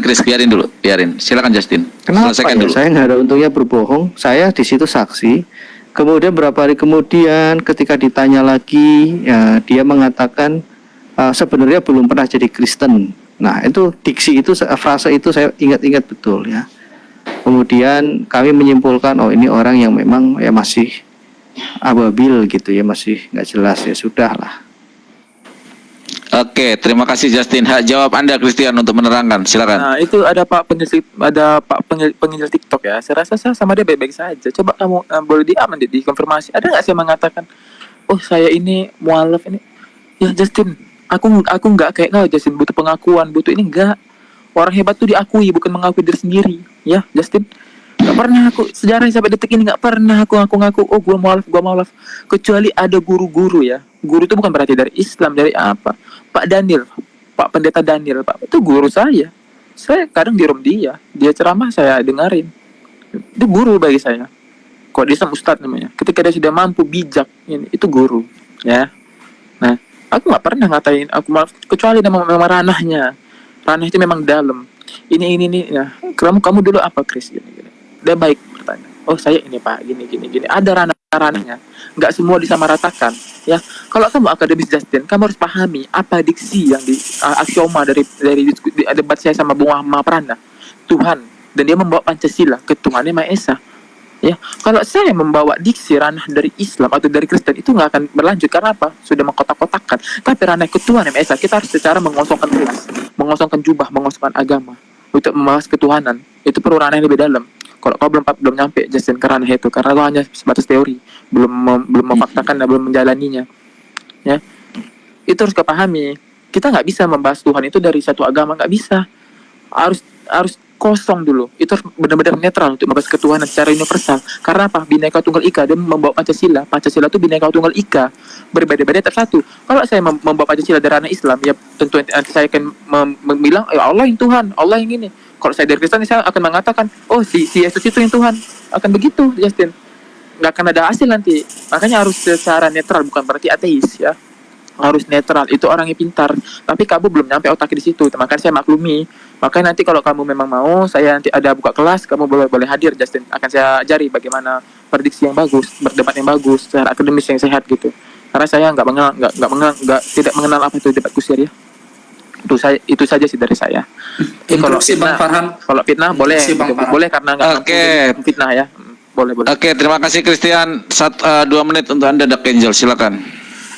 Chris, biarin dulu, biarin. Silakan Justin. Kenapa Selesaikan ya? dulu. Saya nggak ada untungnya berbohong. Saya di situ saksi. Kemudian beberapa hari kemudian ketika ditanya lagi, ya, dia mengatakan sebenarnya belum pernah jadi Kristen. Nah, itu diksi itu, frase itu saya ingat-ingat betul ya. Kemudian kami menyimpulkan, oh ini orang yang memang ya masih ababil gitu ya, masih nggak jelas ya, sudahlah. Oke, terima kasih Justin. Hak jawab Anda Christian untuk menerangkan. Silakan. Nah, itu ada Pak penginjil TikTok ya. Saya rasa saya sama dia baik-baik saja. Coba kamu boleh dikonfirmasi. Ada nggak saya mengatakan, oh saya ini mualaf ini? Ya Justin, aku nggak kayak kau Justin, butuh pengakuan, butuh ini enggak. Orang hebat tuh diakui, bukan mengakui diri sendiri. Ya Justin, nggak pernah aku sejarah sampai detik ini nggak pernah aku ngaku-ngaku, oh gua mualaf. Kecuali ada guru-guru ya. Guru itu bukan berarti dari Islam, dari apa? Pak Daniel, Pak Pendeta Daniel, Pak itu guru saya. Saya kadang di room dia ceramah saya dengerin. Itu guru bagi saya. Kok dia sama Ustadz namanya. Ketika dia sudah mampu bijak, itu guru, ya. Nah, aku nggak pernah ngatain aku malah, kecuali memang ranahnya. Ranah itu memang dalam. Ini. Ya. Kamu dulu apa, Chris? Gini. Dia baik bertanya. Oh saya ini Pak, gini. Ada ranahnya. Nggak semua disamaratakan. Ya, kalau kamu akademis Justin, kamu harus pahami apa diksi yang di aksioma dari debat saya sama Bung Mahaprana. Tuhan, dan dia membawa Pancasila, ketuhanan Maha Esa. Ya, kalau saya membawa diksi ranah dari Islam atau dari Kristen itu nggak akan berlanjut karena apa? Sudah mengkotak-kotakkan. Tapi ranah ketuhanan Maha Esa kita harus secara mengosongkan kelas, mengosongkan jubah, mengosongkan agama untuk membahas ketuhanan. Itu perlu ranah yang lebih dalam. Kalau kau belum nyampe Justin ke ranah itu, karena kau hanya sebatas teori, belum memfaktakan dan belum menjalaninya, ya. Itu harus kau pahami. Kita nggak bisa membahas Tuhan itu dari satu agama, nggak bisa. Harus kosong dulu. Itu harus benar-benar netral untuk membahas ketuhanan secara universal. Karena apa? Bineka Tunggal Ika. Dia membawa Pancasila. Pancasila itu Bineka Tunggal Ika. Berbeda-beda tersatu. Kalau saya membawa Pancasila dari ranah Islam, ya tentu nanti saya akan bilang, ya Allah yang Tuhan, Allah yang ini. Kalau saya dari Kristen, saya akan mengatakan, oh si Yesus itu yang Tuhan. Akan begitu, Justin. Nggak akan ada hasil nanti. Makanya harus secara netral, bukan berarti ateis ya. Harus netral. Itu orang yang pintar. Tapi kamu belum nyampe otak di situ. Makanya saya maklumi. Makanya nanti kalau kamu memang mau, saya nanti ada buka kelas, kamu boleh hadir, Justin. Akan saya ajari bagaimana prediksi yang bagus, berdebat yang bagus, secara akademis yang sehat gitu. Karena saya tidak mengenal apa itu debat kusir ya. Itu saja sih dari saya. Kalau Bang Farhan. Kalau fitnah boleh, Bang Farhan. boleh karena nggak mampu fitnah ya. Boleh. Oke, terima kasih Christian. 2 menit untuk Anda, Dark Angel. Silakan.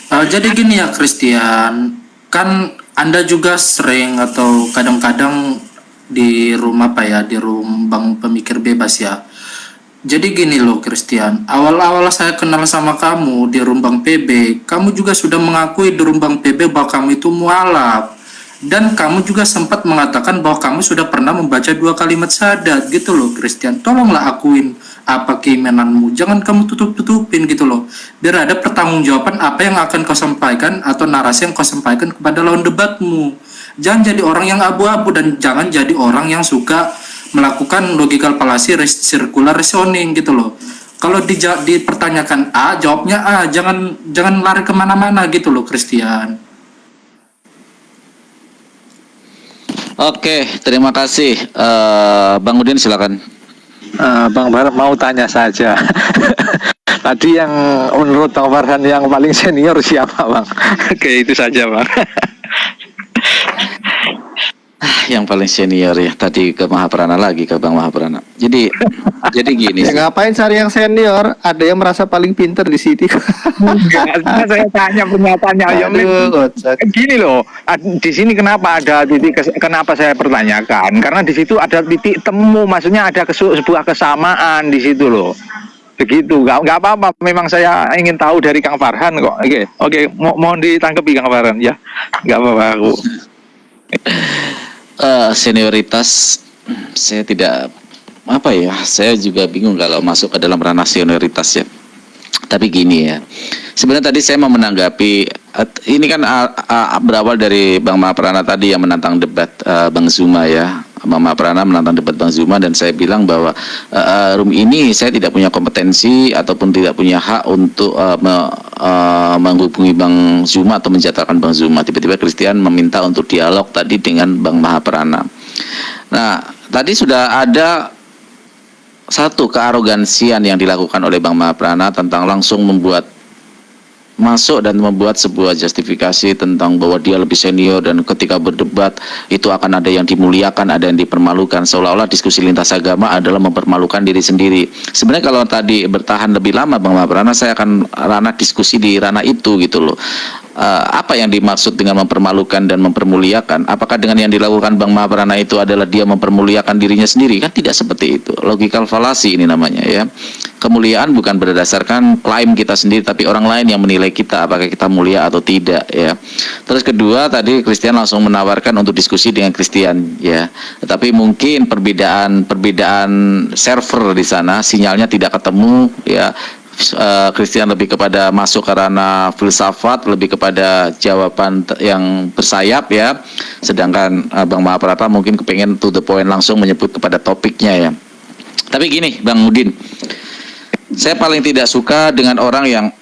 Jadi gini ya Christian, kan Anda juga sering atau kadang-kadang di rumah di room Bang Pemikir Bebas ya. Jadi gini loh Christian, awal-awal saya kenal sama kamu di room Bang PB, kamu juga sudah mengakui di room Bang PB bahwa kamu itu mualaf. Dan kamu juga sempat mengatakan bahwa kamu sudah pernah membaca 2 kalimat syahadat gitu loh Christian. Tolonglah akuin apa keimananmu, jangan kamu tutup-tutupin gitu loh. Biar ada pertanggungjawaban apa yang akan kau sampaikan atau narasi yang kau sampaikan kepada lawan debatmu. Jangan jadi orang yang abu-abu dan jangan jadi orang yang suka melakukan logical fallacy circular reasoning gitu loh. Kalau dipertanyakan A, jawabnya A, jangan lari kemana-mana gitu loh Christian. Oke, terima kasih. Bang Udin silakan. Bang Farhan mau tanya saja. Tadi yang menurut Bang Farhan yang paling senior siapa, Bang? Oke, itu saja, Bang. Yang paling senior ya tadi ke Mahaprana lagi, ke Bang Mahaprana. Jadi gini. Ya, ngapain cari yang senior? Ada yang merasa paling pinter di sini. Enggak, saya tanya pernyataannya yang gini loh. Di sini kenapa ada titik? Kenapa saya pertanyakan? Karena di situ ada titik temu, maksudnya ada sebuah kesamaan di situ loh. Begitu, nggak apa-apa. Memang saya ingin tahu dari Kang Farhan kok. Oke, mohon ditanggapi Kang Farhan ya. Nggak apa-apa aku. Senioritas saya tidak saya juga bingung kalau masuk ke dalam ranah senioritas ya. Tapi gini ya, sebenarnya tadi saya mau menanggapi ini kan berawal dari Bang Mahaprana tadi yang menantang debat Bang Zuma ya. Bang Mahaprana menantang debat Bang Zuma dan saya bilang bahwa room ini saya tidak punya kompetensi ataupun tidak punya hak untuk menghubungi Bang Zuma atau menjatuhkan Bang Zuma. Tiba-tiba Christian meminta untuk dialog tadi dengan Bang Mahaprana. Nah, tadi sudah ada satu kearogansian yang dilakukan oleh Bang Mahaprana tentang langsung masuk dan membuat sebuah justifikasi tentang bahwa dia lebih senior dan ketika berdebat itu akan ada yang dimuliakan, ada yang dipermalukan, seolah-olah diskusi lintas agama adalah mempermalukan diri sendiri. Sebenarnya kalau tadi bertahan lebih lama Bang Mahaprana, saya akan ranah diskusi di ranah itu gitu loh. Apa yang dimaksud dengan mempermalukan dan mempermuliakan? Apakah dengan yang dilakukan Bang Mahaprana itu adalah dia mempermuliakan dirinya sendiri? Kan tidak seperti itu. Logical fallacy ini namanya ya. Kemuliaan bukan berdasarkan klaim kita sendiri, tapi orang lain yang menilai kita apakah kita mulia atau tidak ya. Terus kedua tadi Christian langsung menawarkan untuk diskusi dengan Christian ya. Tetapi mungkin perbedaan server di sana sinyalnya tidak ketemu ya. Christian lebih kepada masuk ke ranah filsafat, lebih kepada jawaban yang bersayap ya. Sedangkan Bang Mahaprana mungkin kepengen to the point langsung menyebut kepada topiknya ya. Tapi gini Bang Udin, saya paling tidak suka dengan orang yang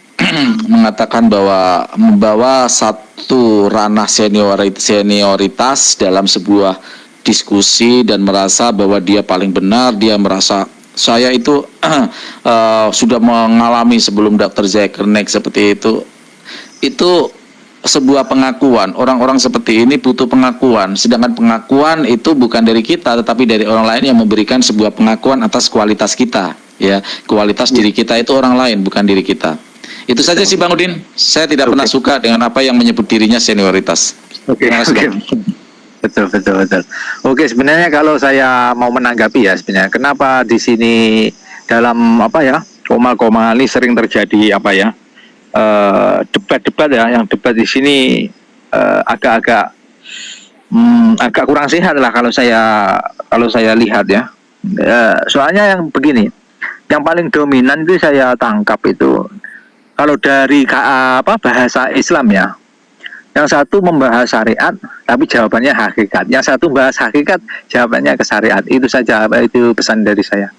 mengatakan bahwa membawa satu ranah senioritas dalam sebuah diskusi dan merasa bahwa dia paling benar, dia merasa saya itu sudah mengalami sebelum Dr. Zaikernek seperti itu sebuah pengakuan. Orang-orang seperti ini butuh pengakuan, sedangkan pengakuan itu bukan dari kita tetapi dari orang lain yang memberikan sebuah pengakuan atas kualitas kita ya. Kualitas diri kita itu orang lain, bukan diri kita. Itu saja sih Bang Udin, saya tidak pernah suka dengan apa yang menyebut dirinya senioritas. Terima kasih, Bang. Betul. Oke, sebenarnya kalau saya mau menanggapi ya sebenarnya, kenapa di sini dalam koma-koma ini sering terjadi debat-debat ya, yang debat di sini agak kurang sehat lah kalau saya lihat ya. Soalnya yang begini, yang paling dominan itu saya tangkap itu kalau dari bahasa Islam ya. Yang satu membahas syariat, tapi jawabannya hakikat. Yang satu membahas hakikat, jawabannya ke syariat. Itu saja, itu pesan dari saya.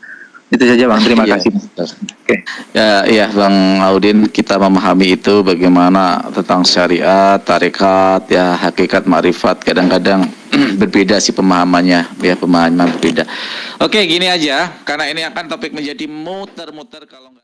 Itu saja Bang, terima kasih. Oke. Ya, Bang Audin, kita memahami itu bagaimana tentang syariat, tarekat, ya hakikat, ma'rifat. Kadang-kadang berbeda sih pemahamannya, ya pemahaman berbeda. Oke, gini aja, karena ini akan topik menjadi muter-muter kalau nggak